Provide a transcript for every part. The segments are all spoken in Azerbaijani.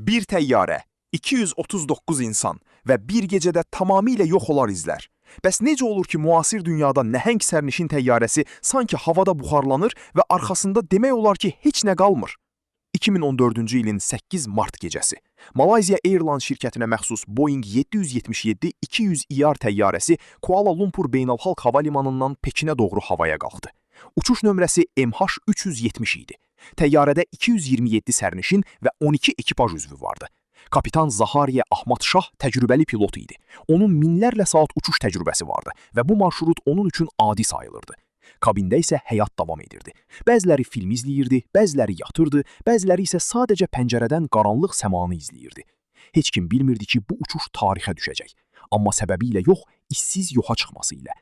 Bir təyyarə, 239 insan və bir gecədə tamamilə yox olar izlər. Bəs necə olur ki, müasir dünyada nəhəng sərnişin təyyarəsi sanki havada buxarlanır və arxasında demək olar ki, heç nə qalmır? 2014-cü ilin 8 mart gecəsi Malaysia Airlines şirkətinə məxsus Boeing 777-200ER təyyarəsi Kuala Lumpur Beynəlxalq Hava Limanından Pekinə doğru havaya qalxdı. Uçuş nömrəsi MH370 idi. Təyyarədə 227 sərnişin və 12 ekipaj üzvü vardı. Kapitan Zahariyə Ahmad Şah təcrübəli pilot idi. Onun minlərlə saat uçuş təcrübəsi vardı və bu marşrut onun üçün adi sayılırdı. Kabində isə həyat davam edirdi. Bəziləri film izləyirdi, bəziləri yatırdı, bəziləri isə sadəcə pəncərədən qaranlıq səmanı izləyirdi. Heç kim bilmirdi ki, bu uçuş tarixə düşəcək. Amma səbəbi ilə yox, işsiz yoxa çıxması ilə.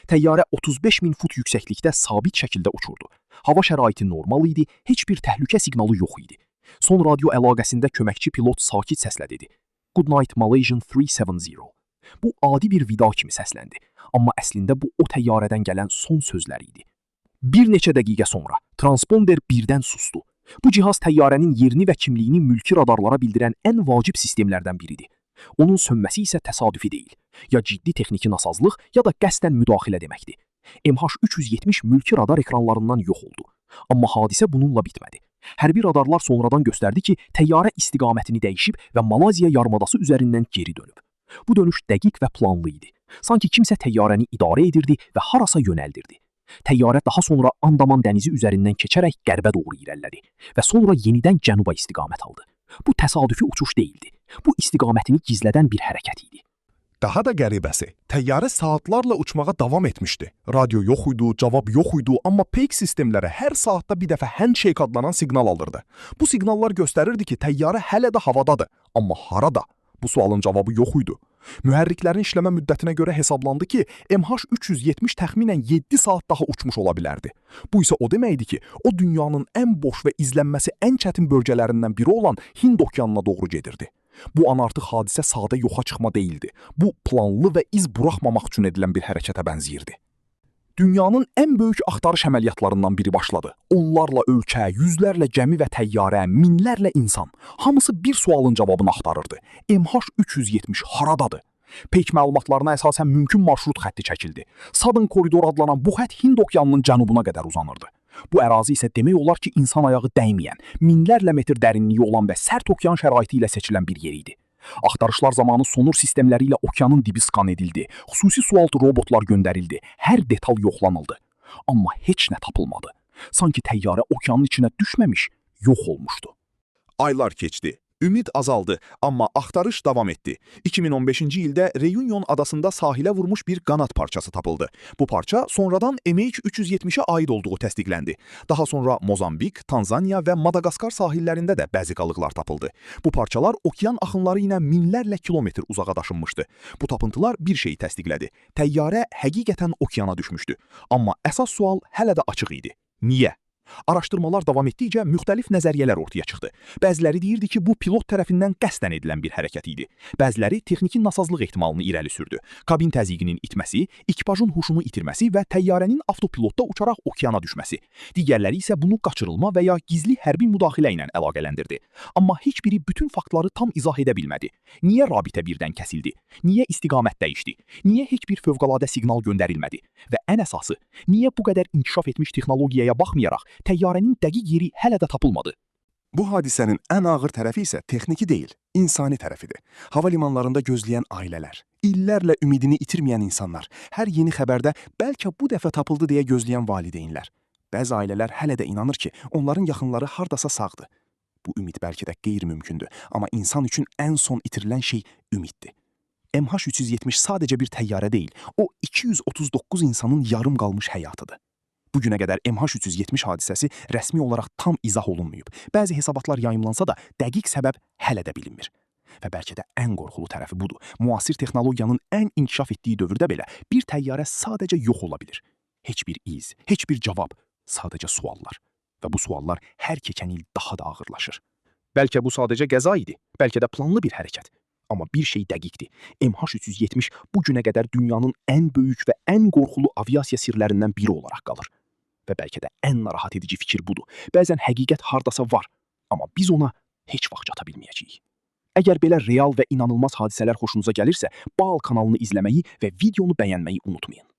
Təyyarə 35.000 fut yüksəklikdə sabit şəkildə uçurdu. Hava şəraiti normal idi, heç bir təhlükə siqnalı yox idi. Son radio əlaqəsində köməkçi pilot sakit səslə dedi. Good night Malaysian 370. Bu adi bir vida kimi səsləndi. Amma əslində bu o təyyarədən gələn son sözlər idi. Bir neçə dəqiqə sonra transponder birdən sustu. Bu cihaz təyyarənin yerini və kimliyini mülki radarlara bildirən ən vacib sistemlərdən biridir. Onun sönməsi isə təsadüfi deyil. Ya ciddi texniki nasazlıq, ya da qəsdən müdaxilə deməkdir. MH370 mülki radar ekranlarından yox oldu. Amma hadisə bununla bitmədi. Hərbi radarlar sonradan göstərdi ki, təyyarə istiqamətini dəyişib və Malayziya yarımadası üzərindən geri dönüb. Bu dönüş dəqiq və planlı idi. Sanki kimsə təyyarəni idarə edirdi və harasa yönəldirdi. Təyyarə daha sonra Andaman dənizi üzərindən keçərək qərbə doğru irəlilədi və sonra yenidən cənuba istiqamət aldı. Bu təsadüfi uçuş deyildi. Bu istiqamətini gizlədən bir hərəkət idi. Daha da qəribəsi, təyyarə saatlarla uçmağa davam etmişdi. Radio yox idi, cavab yox idi, amma peyk sistemlərə hər saatda bir dəfə handshake adlanan siqnal alırdı. Bu siqnallar göstərirdi ki, təyyarə hələ də havadadır, amma harada? Bu sualın cavabı yox idi. Mühərriklərin işləmə müddətinə görə hesablandı ki, MH370 təxminən 7 saat daha uçmuş ola bilərdi. Bu isə o deməkdir ki, o dünyanın ən boş və izlənməsi ən çətin bölgələrindən biri olan Hind okeanına doğru gedirdi. Bu an artıq hadisə sadə yoxa çıxma deyildi. Bu, planlı və iz buraxmamaq üçün edilən bir hərəkətə bənzəyirdi. Dünyanın ən böyük axtarış əməliyyatlarından biri başladı. Onlarla ölkə, yüzlərlə gəmi və təyyarə, minlərlə insan. Hamısı bir sualın cavabını axtarırdı. MH370 haradadır? Peyk məlumatlarına əsasən mümkün marşrut xətti çəkildi. Southern Corridor adlanan bu xətt Hind okeanının cənubuna qədər uzanırdı. Bu ərazi isə demək olar ki, insan ayağı dəyməyən, minlərlə metr dərinliyi olan və sərt okean şəraiti ilə seçilən bir yer idi. Axtarışlar zamanı sonur sistemləri ilə okeanın dibi skan edildi, xüsusi sualtı robotlar göndərildi, hər detal yoxlanıldı. Amma heç nə tapılmadı. Sanki təyyarə okeanın içinə düşməmiş, yox olmuşdu. Aylar keçdi. Ümid azaldı, amma axtarış davam etdi. 2015-ci ildə Reunion adasında sahilə vurmuş bir qanad parçası tapıldı. Bu parça sonradan MH370-ə aid olduğu təsdiqləndi. Daha sonra Mozambik, Tanzaniya və Madagaskar sahillərində də bəzi qalıqlar tapıldı. Bu parçalar okean axınları ilə minlərlə kilometr uzağa daşınmışdı. Bu tapıntılar bir şeyi təsdiqlədi. Təyyarə həqiqətən okeana düşmüşdü. Amma əsas sual hələ də açıq idi. Niyə? Araşdırmalar davam etdikcə müxtəlif nəzəriyyələr ortaya çıxdı. Bəziləri deyirdi ki, bu pilot tərəfindən qəsdən edilən bir hərəkət idi. Bəziləri texniki nasazlıq ehtimalını irəli sürdü. Kabin təzyiqinin itməsi, ekipajın huşunu itirməsi və təyyarənin avtopilotda uçaraq okeana düşməsi. Digərləri isə bunu qaçırılma və ya gizli hərbi müdaxilə ilə əlaqələndirdi. Amma heç biri bütün faktları tam izah edə bilmədi. Niyə rabitə birdən kəsildi? Niyə istiqamət dəyişdi? Niyə heç bir fövqəladə siqnal göndərilmədi? Və ən əsası, niyə bu qədər inkişaf etmiş texnologiyaya baxmayaraq təyyarənin dəqiq yeri hələ də tapılmadı? Bu hadisənin ən ağır tərəfi isə texniki deyil, insani tərəfidir. Hava limanlarında gözləyən ailələr, illərlə ümidini itirməyən insanlar, hər yeni xəbərdə bəlkə bu dəfə tapıldı deyə gözləyən valideynlər. Bəzi ailələr hələ də inanır ki, onların yaxınları hardasa sağdır. Bu ümid bəlkə də qeyri-mümkündür, amma insan üçün ən son itirilən şey ümiddir. MH370 sadəcə bir təyyarə deyil, o 239 insanın yarım qalmış həyatıdır. Bugünə qədər MH370 hadisəsi rəsmi olaraq tam izah olunmayıb. Bəzi hesabatlar yayımlansa da dəqiq səbəb hələ də bilinmir. Və bəlkə də ən qorxulu tərəfi budur. Müasir texnologiyanın ən inkişaf etdiyi dövrdə belə bir təyyarə sadəcə yox ola bilir. Heç bir iz, heç bir cavab, sadəcə suallar. Və bu suallar hər keçən il daha da ağırlaşır. Bəlkə bu sadəcə qəza idi, bəlkə də planlı bir hərəkət. Amma bir şey dəqiqdir. MH370 bugünə qədər dünyanın ən böyük və ən qorxulu aviasiya sirlərindən biri olaraq qalır. Və bəlkə də ən narahat edici fikir budur. Bəzən həqiqət hardasa var, amma biz ona heç vaxt çata bilməyəcəyik. Əgər belə real və inanılmaz hadisələr xoşunuza gəlirsə, Baal kanalını izləməyi və videonu bəyənməyi unutmayın.